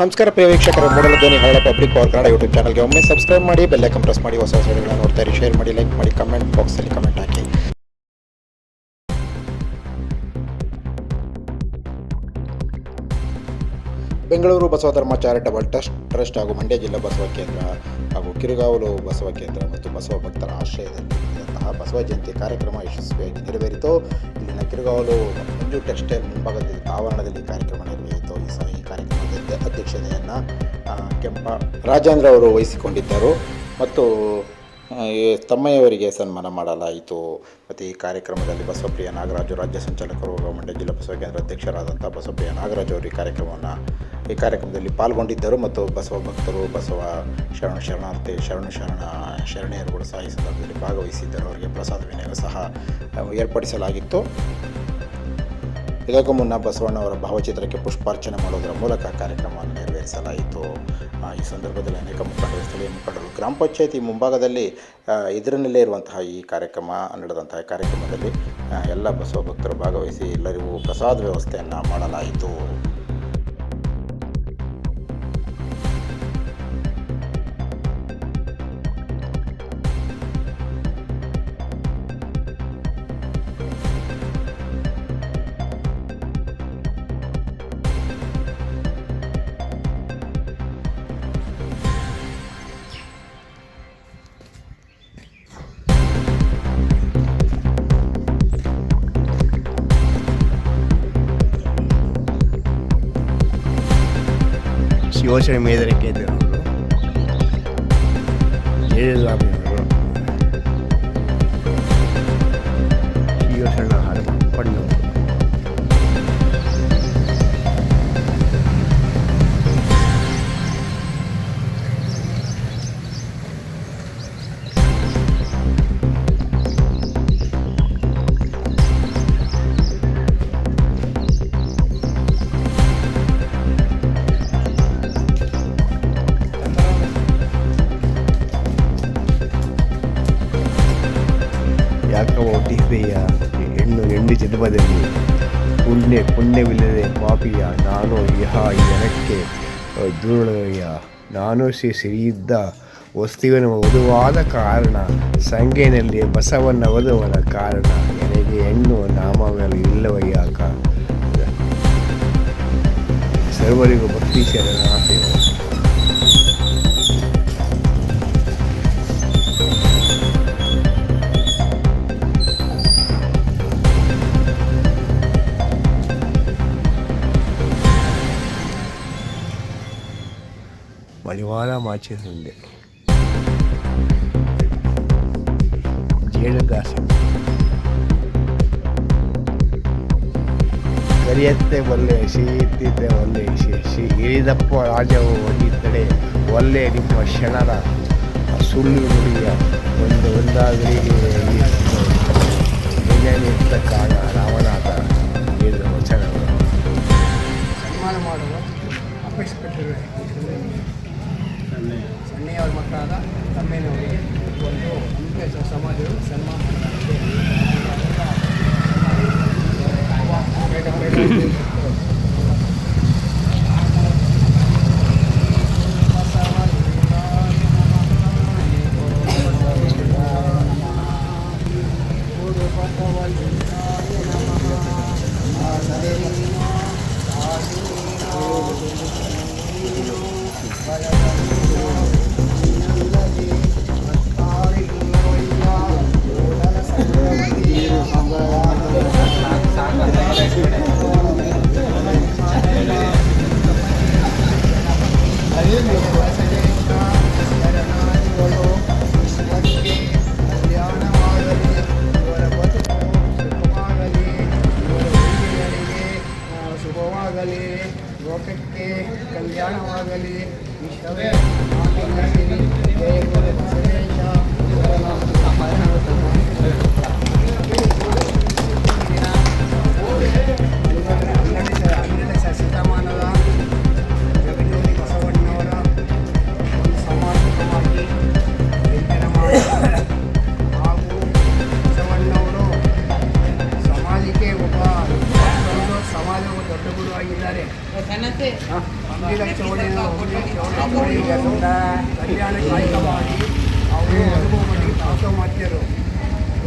ನಮಸ್ಕಾರ ಪ್ರಿಯ ವೀಕ್ಷಕರು, ಮೂಡಲ ಧ್ವನಿ ಹಳ್ಳ ಪಬ್ಲಿಕ್ ಪವರ್ ಕನ್ನಡ ಯೂಟ್ಯೂಬ್ ಚಾನಲ್ಗೆ ಒಮ್ಮೆ ಸಬ್ಸ್ಕ್ರೈಬ್ ಮಾಡಿ, ಬೆಲ್ ಐಕಾನ್ ಪ್ರೆಸ್ ಮಾಡಿ, ಹೊಸ ವಿಡಿಯೋಗಳನ್ನು ನೋಡ್ತಾ ಇರಿ. ಶೇರ್ ಮಾಡಿ, ಲೈಕ್ ಮಾಡಿ, ಕಮೆಂಟ್ ಬಾಕ್ಸಲ್ಲಿ ಕಮೆಂಟ್ ಹಾಕಿ. ಬೆಂಗಳೂರು ಬಸವ ಧರ್ಮ ಚಾರಿಟಬಲ್ ಟ್ರಸ್ಟ್ ಹಾಗೂ ಮಂಡ್ಯ ಜಿಲ್ಲಾ ಬಸವ ಕೇಂದ್ರ ಹಾಗೂ ಕಿರುಗಾವಲು ಬಸವ ಕೇಂದ್ರ ಮತ್ತು ಬಸವ ಭಕ್ತರ ಆಶ್ರಯದಲ್ಲಿ ನಡೆದಂತಹ ಬಸವ ಜಯಂತಿ ಕಾರ್ಯಕ್ರಮ ಯಶಸ್ವಿಯಾಗಿ ನೆರವೇರಿತು. ಇಲ್ಲಿನ ಕಿರುಗಾವಲು ಮಂಜು ಟೆಕ್ಸ್ಟೈಲ್ ಮುಂಭಾಗದಲ್ಲಿ ಆವರಣದಲ್ಲಿ ಕಾರ್ಯಕ್ರಮ ನೆರವೇರಿತು. ಈ ಕಾರ್ಯಕ್ರಮದ ಅಧ್ಯಕ್ಷತೆಯನ್ನು ಕೆಂಪ ರಾಜೇಂದ್ರ ಅವರು ವಹಿಸಿಕೊಂಡಿದ್ದರು ಮತ್ತು ತಮ್ಮಯ್ಯವರಿಗೆ ಸನ್ಮಾನ ಮಾಡಲಾಯಿತು. ಮತ್ತು ಈ ಕಾರ್ಯಕ್ರಮದಲ್ಲಿ ಬಸವಪ್ರಿಯ ನಾಗರಾಜು, ರಾಜ್ಯ ಸಂಚಾಲಕರು, ಮಂಡ್ಯ ಜಿಲ್ಲಾ ಬಸವ ಕೇಂದ್ರ ಅಧ್ಯಕ್ಷರಾದಂಥ ಬಸವಪ್ರಿಯ ನಾಗರಾಜು ಅವರು ಈ ಕಾರ್ಯಕ್ರಮದಲ್ಲಿ ಪಾಲ್ಗೊಂಡಿದ್ದರು ಮತ್ತು ಬಸವ ಭಕ್ತರು, ಬಸವ ಶರಣೆಯರುಗಳು ಸಹ ಈ ಸಂದರ್ಭದಲ್ಲಿ ಭಾಗವಹಿಸಿದ್ದರು. ಅವರಿಗೆ ಪ್ರಸಾದ ವಿನಿಯೋಗ ಸಹ ಏರ್ಪಡಿಸಲಾಗಿತ್ತು. ಇದಕ್ಕೂ ಮುನ್ನ ಬಸವಣ್ಣವರ ಭಾವಚಿತ್ರಕ್ಕೆ ಪುಷ್ಪಾರ್ಚನೆ ಮಾಡೋದರ ಮೂಲಕ ಕಾರ್ಯಕ್ರಮವನ್ನು ನೆರವೇರಿಸಲಾಯಿತು. ಈ ಸಂದರ್ಭದಲ್ಲಿ ಅನೇಕ ಮುಖಂಡರು, ಸ್ಥಳೀಯ ಮುಖಂಡರು, ಗ್ರಾಮ ಪಂಚಾಯತಿ ಮುಂಭಾಗದಲ್ಲಿ ಇದರಲ್ಲೇ ಇರುವಂತಹ ಈ ಕಾರ್ಯಕ್ರಮ ನಡೆದಂತಹ ಕಾರ್ಯಕ್ರಮದಲ್ಲಿ ಎಲ್ಲ ಬಸವ ಭಕ್ತರು ಭಾಗವಹಿಸಿ ಎಲ್ಲರಿಗೂ ಪ್ರಸಾದ ವ್ಯವಸ್ಥೆಯನ್ನು ಮಾಡಲಾಯಿತು. ಯೋಚನೆ ಮೇದರಿಕೆ ಇದ್ದವರು ಜಯಲಲಿತಾರವರು ಯೋಚನೆ ಹರಪಣ್ಣವರು ಒಟ್ಟಿಗೆಯ ಹೆಣ್ಣು ಜನ್ಮದಲ್ಲಿ ಪುಣ್ಯವಿಲ್ಲದೆ ಪಾಪಿಯ ನಾನು ಜನಕ್ಕೆ ದುರುಳಯ್ಯ ನಾನು ಸಿರಿಯಿದ್ದ ವಸ್ತುವಿನ ವಧುವಾದ ಕಾರಣ ಸಂಖ್ಯೆಯಲ್ಲಿ ಬಸವನ ವಧುವನ ಕಾರಣ ನನಗೆ ಹೆಣ್ಣು ನಾಮಗಳು ಇಲ್ಲವಯ್ಯಾಕ. ಸರ್ವರಿಗೂ ಭಕ್ತಿ ಶರಣಾರ್ಥಿ. ಮಡಿವಾಳ ಮಾಚಿರುಂಡೆ ಜೇನುದಾಸ ಕರಿಯತ್ತೆ ಒಳ್ಳೆ ಸಿಹಿದ್ದಿದ್ದೆ ಒಳ್ಳೆ ಹಿರಿದಪ್ಪ ರಾಜವು ಒಲಿತಡೆ ಒಳ್ಳೆ ನಿಮ್ಮ ಕ್ಷಣರ ಸುಳ್ಳು ನುಡಿಯ ಒಂದಾಗಲಿಗೆ ನಿತ್ತ ಕಾಣ ರಾಮನಾಥ ಹೇಳಿದ ವಚನಗಳು. ಸನ್ಮಾನ ಮಾಡುವ ಅಪೇಕ್ಷೆಪಟ್ಟಿರುವ ಸಣ್ಣಯ್ಯವರ ಮಕ್ಕಳಾದ ತಮ್ಮೇನವರಿಗೆ ಒಂದು ಹಂಪೆ ಸಮಾಜವು ಸನ್ಮಾನ ಲೋಕಕ್ಕೆ ಕಲ್ಯಾಣವಾಗಲಿ. ವಿಶ್ವವೇ ಜಯ ಗುರು ಬಸವೇಶ. ಶತಮಾನದ ಜಗಜ್ಯೋತಿ ಬಸವಣ್ಣವರ ಒಂದು ಸಮಾಜವಾಗಿ ಚಿಂತನೆ ಮಾಡಿ ಹಾಗೂ ಬಸವಣ್ಣವರು ಸಮಾಜಕ್ಕೆ ಒಬ್ಬ ಸಮಾಜವು ದೊಡ್ಡ ಗುರು ಆಗಿದ್ದಾರೆ. ಅಂಬಿಗ ಚೌಡ ಕಲ್ಯಾಣಕ್ಕೆ ಆಯ್ಕೆ ಮಾಡಿ ಅವರು ಅನುಭವ ಮಾಡಿ ದಾಸೋಹ ಮಾಡ್ತಿದ್ರು.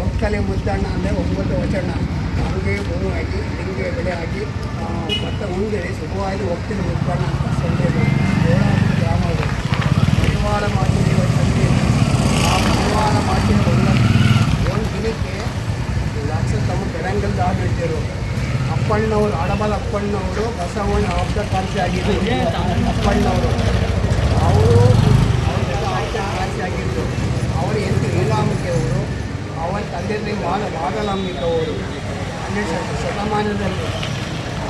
ಒಕ್ಕಲೆ ಮುದ್ದಣ್ಣ ಅಂದರೆ 9 ವಚನ ಹಂಗೆ ಭೂಮಿ ಹಾಕಿ ಲಿಂಗೆ ಬೆಳೆ ಹಾಕಿ ಮತ್ತು ಮುಂದೆ ಶುಭವಾಗಿ ಒಕ್ಕಲೆ ಮುದ್ದಣ್ಣ ಅಂತ ಸಂದೇಶ ಗ್ರಾಮಗಳು ಪರಿವಾರ ಮಾತಿನ ಸಂದೇಶ. ಆ ಪರಿವಾರ ಮಾತಿನ ಒಂದು ದಿನಕ್ಕೆ ಲಕ್ಷ ತಮ್ಮ ಬೆಳಂಗಲ್ ದಾಟಿಟ್ಟಿರು. ಅಪ್ಪಣ್ಣವರು ಆಡಬಾಲ ಅಪ್ಪಣ್ಣವರು ಬಸವಣ್ಣ ಆಪ್ತ ಕಾಂತಿ ಆಗಿದ್ದರು. ಅಪ್ಪಣ್ಣವರು ಅವರು ಕಾಂತಿ ಆಗಿದ್ದರು. ಅವರು ಎಂಟು ಲೀಲಾಂಬಿಕೆ ಅವರು, ಅವರ ತಂದೆ ಬಾಗಲಾಂಬಿಕೆ ಅವರು 12ನೇ ಶತಮಾನದಲ್ಲಿ.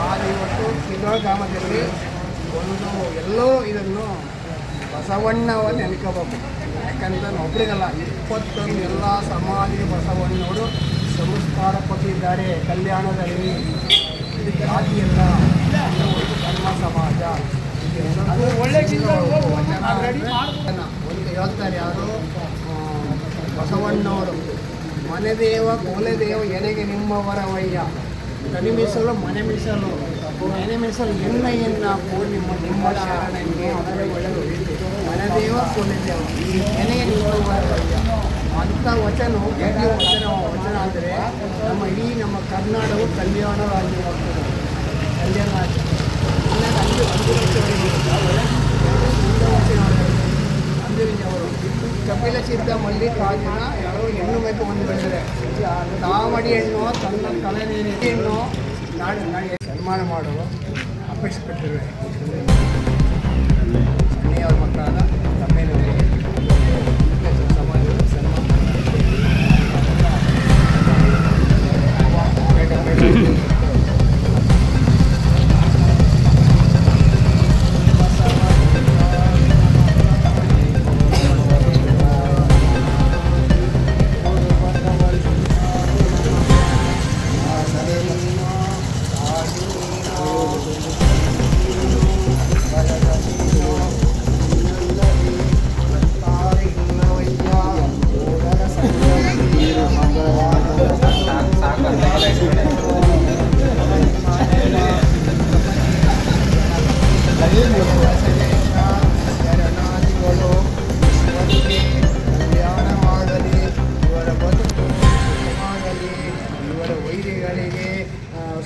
ಆದರೆ ಇವತ್ತು ಕಿದೋಳ ಗ್ರಾಮದಲ್ಲಿ ಒಂದು ಎಲ್ಲೋ ಇದನ್ನು ಬಸವಣ್ಣವನ್ನು ನೆನ್ಕೋಬೇಕು. ಯಾಕಂದ್ರೆ ಒಬ್ಬರಿಗಲ್ಲ 21 ಎಲ್ಲ ಸಮಾಜ ಬಸವಣ್ಣವರು ಸಂಸ್ಕಾರ ಕೊಟ್ಟಿದ್ದಾರೆ. ಕಲ್ಯಾಣದಲ್ಲಿ ಜಾತಿಯಲ್ಲ, ಧರ್ಮ ಸಮಾಜ ಅದು ಒಳ್ಳೆ ಒಂದು ಹೇಳ್ತಾರೆ ಯಾರು ಬಸವಣ್ಣವರು, ಮನೆದೇವ ಕೋಲೆದೇವ ಎನೆಗೆ ನಿಮ್ಮವರವಯ್ಯ, ಕನಿಮಿಸಲು ಮನೆ ಮೀಸಲು ಮನೆ ಮೀಸಲು ಎನ್ನ ಪೂರ್ಣಿಮ ನಿಮ್ಮ ಶರಣನಿಗೆ ಮನೆದೇವ ಕೋಲೆದೇವ ಎನೆಗೆ ನಿಮ್ಮವರವಯ್ಯ ಅಂಥ ವಚನ ವಚನ ಅಂದರೆ ನಮ್ಮ ಇಡೀ ನಮ್ಮ ಕರ್ನಾಟಕವು ಕಲ್ಯಾಣ ರಾಜ್ಯವಾಗ್ತದೆ. ಕಲ್ಯಾಣ ರಾಜ್ಯ ಅಂದಿರಿನವರು ಕಪಿಲ ಸಿದ್ಧ ಮಲ್ಲಿಕಾರ್ಜುನ ಯಾರೋ ಹೆಣ್ಣು ಬೇಕು ಒಂದು ಬೆಳೆದರೆ ತಾಮಡಿ ಹೆಣ್ಣು ತನ್ನ ತಲೆನೇನೆ ಹೆಣ್ಣು ನಾಳೆ ಸನ್ಮಾನ ಮಾಡಲು ಅಪೇಕ್ಷೆ ಪಟ್ಟಿರುವೆ. ಸನ್ನಿಯವರ ಮಕ್ಕಳಾದ ತಮ್ಮೇನವರಿಗೆ ಸಮಾಜದ ಸನ್ಮಾನ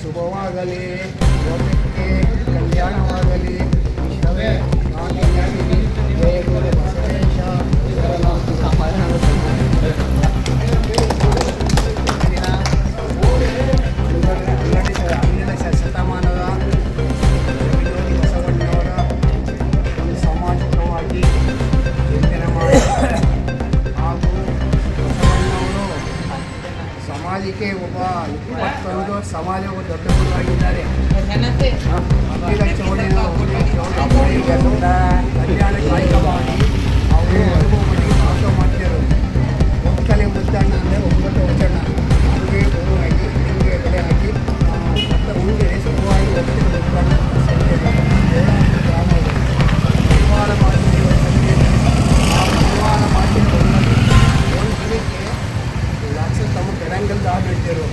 ಶುಭವಾಗಲಿ, ಲೋಕಕ್ಕೆ ಕಲ್ಯಾಣವಾಗಲಿ. ಇಷ್ಟವೇ ನಾನು ಜಯ ಗುರು ಬಸವೇಶ ಶತಮಾನದ ವಿರೋಧಿ ಬಸವಣ್ಣವರ ಸಾಮಾಜಿಕವಾಗಿ ಚಿಂತನೆ ಮಾಡಿ ಹಾಗೂ ಬಸವಣ್ಣವರು ಸಮಾಜಕ್ಕೆ ಒಬ್ಬ 21 ಸಮಾಜವು ದೊಡ್ಡ ಗುರುವಾಗಿದ್ದಾರೆ. ಕಲ್ಯಾಣಕ್ಕೆ ಆಯ್ಕೆ ಮಾಡಿ ಅವರು ಅನುಭವ ಮಾಡಿ ದಾಸೋಹ ಮಾಡ್ತಿದ್ರು. ಒಕ್ಕಲೆ ಮುದ್ದಣ್ಣ ಅಂದರೆ 9 ವಚನ ಹಂಗೆ ಭೂಮಿ ಹಾಕಿ ಲಿಂಗೆ ಬೆಳೆ ಹಾಕಿ ಮತ್ತು ಮುಂದೆ ಶುಭವಾಗಿ ಒಕ್ಕಲೆ ಮುದ್ದಣ್ಣ ಅಂತ ಸಂದೇಶ. ಗ್ರಾಮಗಳು ಪರಿವಾರ ಮಾತಿನ ಸಂದೇಶ. ಆ ಪರಿವಾರ ಮಾತಿನ ಒಂದು ದಿನಕ್ಕೆ ಲಕ್ಷ ತಮ್ಮ ಬೆಳಂಗಲ್ ದಾಟಿಟ್ಟಿರು.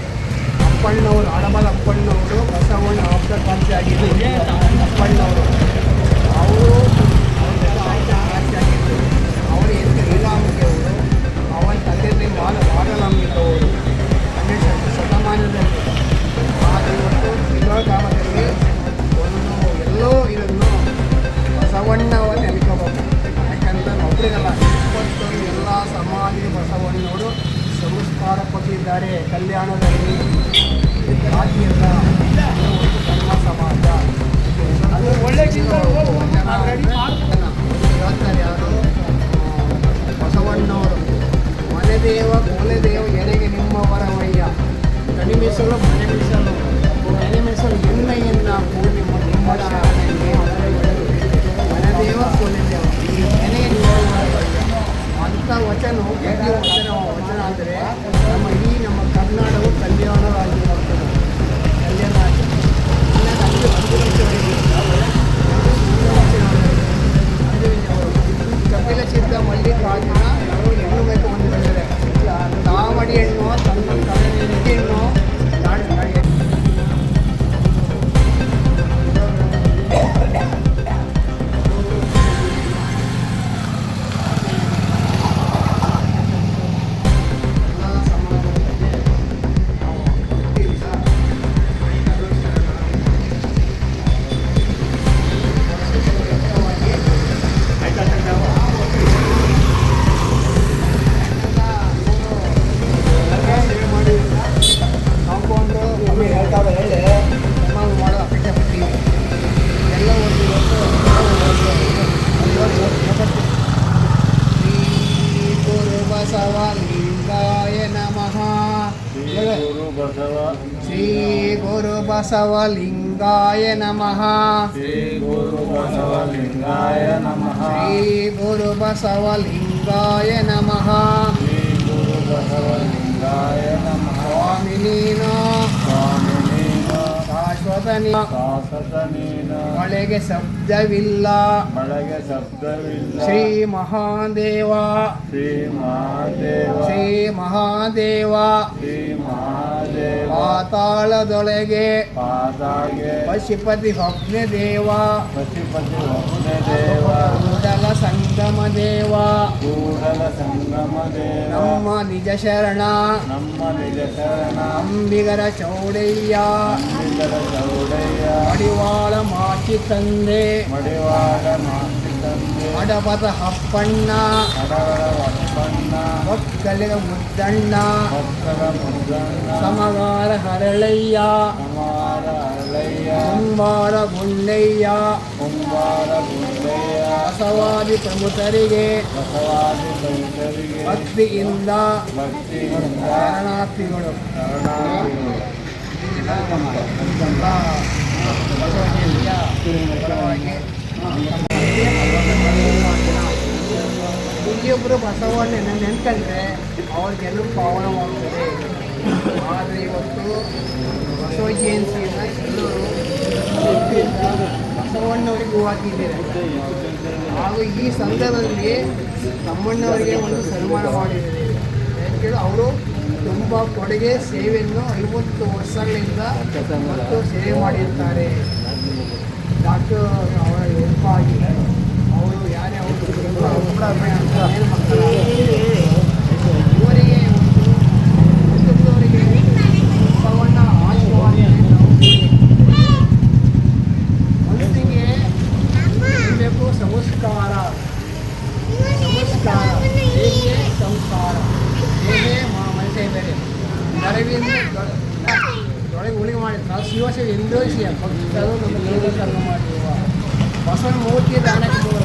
ಅಪ್ಪಣ್ಣವರು ಆಡಬಾಲ ಅಪ್ಪಣ್ಣವರು ಬಸವಣ್ಣ ಆಪ್ತ ಕಾಂತಿ ಆಗಿದ್ದರು. ಅಪ್ಪಣ್ಣವರು ಅವರು ಕಾಂತಿ ಆಗಿದ್ದರು. ಅವರು ಎಂಟು ಲೀಲಾಂಬಿಕೆ ಅವರು, ಅವರ ತಂದೆ ಬಾಗಲಾಂಬಿಕೆ ಅವರು 12ನೇ ಶತಮಾನದಲ್ಲಿ. ಆದರೆ ಇವತ್ತು ಕಿದೋಳ ಗ್ರಾಮದಲ್ಲಿ ಒಂದು ಎಲ್ಲೋ ಇದನ್ನು ಬಸವಣ್ಣವನ್ನು ನೆನ್ಕೋಬೇಕು. ಯಾಕಂದ್ರೆ ಒಬ್ಬರಿಗಲ್ಲ 21 ಎಲ್ಲ ಸಮಾಜ ಬಸವಣ್ಣವರು ಸಂಸ್ಕಾರ ಕೊಟ್ಟಿದ್ದಾರೆ. ಕಲ್ಯಾಣದಲ್ಲಿ ಜಾತಿಯಲ್ಲ, ಧರ್ಮ ಸಮಾಜ ಅದು ಒಳ್ಳೆ ಹೇಳ್ತಾರೆ ಯಾರು ಬಸವಣ್ಣವರು, ಮನೆದೇವ ಕೋಲೆದೇವ ಎನೆಗೆ ನಿಮ್ಮವರವಯ್ಯ, ಕನಿಮಿಸಲು ಮನೆ ಮೀಸಲು ಮನೆ ಮೀಸಲು ಎನ್ನ ಪೂರ್ಣಿಮ ನಿಮ್ಮ ಶರಣನಿಗೆ ಮನೆದೇವ ಕೋಲೆದೇವ ಎನೆಗೆ ನಿಮ್ಮವರವಯ್ಯ ಅಂಥ ವಚನ ವಚನ ಅಂದರೆ ನಮ್ಮ ಇಡೀ ನಮ್ಮ ಕರ್ನಾಟಕವು ಕಲ್ಯಾಣ ರಾಜ್ಯವಾಗ್ತದೆ. ಕಲ್ಯಾಣ ರಾಜ್ಯ ಕಪಿಲ ಸಿದ್ಧ ಮಲ್ಲಿಕಾರ್ಜುನ ಯಾರೋ ಹೆಣ್ಣು ಬೇಕು ಒಂದು ಬೆಳೆದರೆ ತಾಮಡಿ ಹೆಣ್ಣು ತನ್ನ ತಲೆನೇನೆ ಹೆಣ್ಣು ನಾಳೆ ಬಸವಲಿಂಗಾಯ ನಮಃ. ಶ್ರೀ ಗುರು ಬಸವಲಿಂಗಾಯ ನಮಃ. ಶ್ರೀ ಗುರು ಬಸವಲಿಂಗಾಯ ನಮಃ. ಶ್ರೀ ಗುರು ಬಸವಲಿಂಗಾಯ ನಮಃ. ಸ್ವಾಮಿ ನೀನು ಸ್ವಾಮಿ ನೀನು ಶಾಶ್ವತ ನೀನು. ಶಾಶ್ವತ ನೀನು ಒಳಗೆ ಶಬ್ದವಿಲ್ಲ. ಒಳಗೆ ಶಬ್ದವಿಲ್ಲ. ಶ್ರೀ ಮಹಾದೇವ ಶ್ರೀ ಮಹಾದೇವ ಶ್ರೀ ಮಹಾದೇವ. ಶ್ರೀ ಮಹಾದೇವ ಪಾತಾಳದೊಳಗೆ ಪಾದಾಗೆ ಪಶುಪತಿ ದೇವ. ಪಶುಪತಿ ದೇವ ಕೂಡಲ ಸಂಗಮ ದೇವ. ಕೂಡಲ ಸಂಗಮ ದೇವ ನಮ್ಮ ನಿಜ ಶರಣ ನಮ್ಮ ನಿಜ ಶರಣ ಅಂಬಿಗರ ಚೌಡಯ್ಯ. ಅಂಬಿಗರ ಚೌಡಯ್ಯ ಮಡಿವಾಳ ಮಾಚಿ ತಂದೆ ಮಡಿವಾಳ ಮಾಸಿ ತಂದೆ ಮಡಪದ ಹಪ್ಪಣ್ಣ ಕಡವಳ ವಪ್ಪಣ್ಣ ಒಕ್ಕಲಿಗ ಮುದ್ದಣ್ಣ ಭಕ್ತರ ಮುದ್ದಣ್ಣ ಸಮಗಾರ ಹರಳಯ್ಯ ಕುಮಾರ ಅರಳಯ್ಯ ಕುಂಬಾರ ಗುಂಡಯ್ಯ. ಕುಂಬಾರ ಗುಂಡಯ್ಯ ಬಸವಾದಿ ಪ್ರಮುಖರಿಗೆ ಬಸವಾದಿ ರೈತರಿಗೆ ಭಕ್ತಿಯಿಂದ ಭಕ್ತಿಯಿಂದ ಶರಣಾರ್ಥಿಗಳು. ಶರಣಾರ್ಥಿಗಳು. ಬಸವಜಯಂತಿಯ ಪರವಾಗಿ ಪ್ರತಿಯೊಬ್ಬರು ಬಸವಣ್ಣ ನೆನ್ಕೊಂಡ್ರೆ ಅವ್ರ ಜನರು ಪಾವನವಾಗ್ತದೆ. ಆದರೆ ಇವತ್ತು ಬಸವ ಜಯಂತಿಯನ್ನು ಎಲ್ಲರೂ ಭಕ್ತಿಯಿಂದ ಬಸವಣ್ಣವರಿಗೆ ಹೂ ಹಾಕಿದ್ದಾರೆ. ಹಾಗೂ ಈ ಸಂದರ್ಭದಲ್ಲಿ ತಮ್ಮಣ್ಣವರಿಗೆ ಒಂದು ಸನ್ಮಾನ ಮಾಡಿದ್ದಾರೆ. ಯಾಕೆಂದರೆ ಅವರು ತುಂಬ ಕೊಡುಗೆ ಸೇವೆಯನ್ನು 50 ವರ್ಷಗಳಿಂದ ಮತ್ತು ಸೇವೆ ಮಾಡಿರ್ತಾರೆ. ಡಾಕ್ಟರ್ ಅವರ ಹೆಲ್ಪಾಗಿ ಅವರು ಯಾರೇ ಅವರು ಇವರಿಗೆ ಕುಟುಂಬದವರಿಗೆ ಬಸವಣ್ಣ ಆಶೀರ್ವಾದ ಮನಸ್ಸಿಗೆ ಇರಬೇಕು ಸಂಸ್ಕಾರ. ಹೇಗೆ ಸಂಸ್ಕಾರ ಹೇಗೆ ಮನಸ್ಸೇ ಬೇರೆ ನರವಿಂದ ಒಳಗೆ ಉಳಿಗೆ ಮಾಡಿ ಶಿವಶಿವ ಎಂದೋಷಿಯ ಭಕ್ತರು ನಮ್ಮ ದೇವಕರ್ಮ ಮಾಡುವ ಬಸವನ ಮೂರ್ತಿ ಧ್ಯಾನಕ್ಕೆ ಮೂಲ,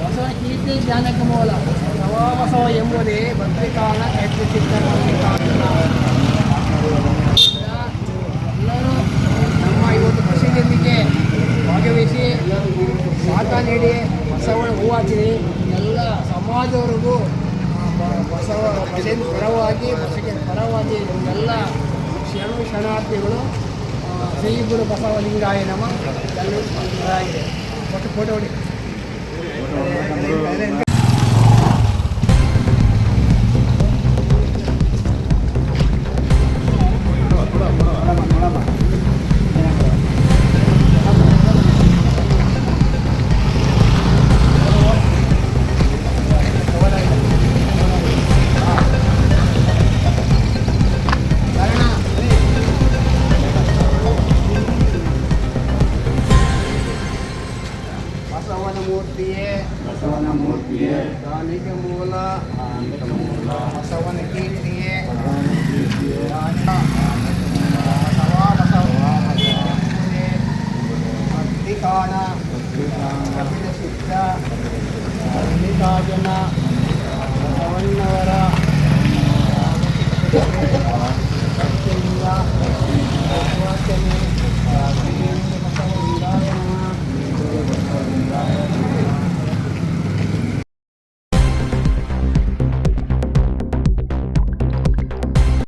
ಬಸವನ ಕೀರ್ತಿ ಧ್ಯಾನಕ್ಕೆ ಮೂಲ. ಬಸವ ಎಂಬುದೇ ಭಕ್ತಿ ಕಾರಣ ಕೆಟ್ಟ ಚಿತ್ತರಲ್ಲಿ ಕಾರಣ. ಎಲ್ಲರೂ ನಮ್ಮ ಇವತ್ತು ಬಸವಜಯಂತಿಗೆ ಭಾಗವಹಿಸಿ ಸಾಕ ನೀಡಿ ಬಸವನ ಹೂ ಹಾಕಿದೆ. ಎಲ್ಲ ಸಮಾಜದವರೆಗೂ ಬಸವ ಬಸವನ ಪರವಾಗಿ ಬಸವನ ಪರವಾಗಿ ಎಲ್ಲ ಶರಣಾರ್ಥಿಗಳು ಶ್ರೀ ಗುರು ಬಸವಲಿಂಗಾಯ ನಮಃ ಎಲ್ಲರೂ ಆಗಿದೆ. ಫೋಟೋ ಹೊಡಿ. ಬಸವನ ಮೂರ್ತಿಯೇ ದಾನಿಕ ಮೂಲ ಬಸವನ ಕೀರ್ತಿಯೇ ಭಕ್ತಿ ಕಾಣ ಕಪಿಲ ಸಿದ್ಧ ಮಲ್ಲಿಕಾರ್ಜುನ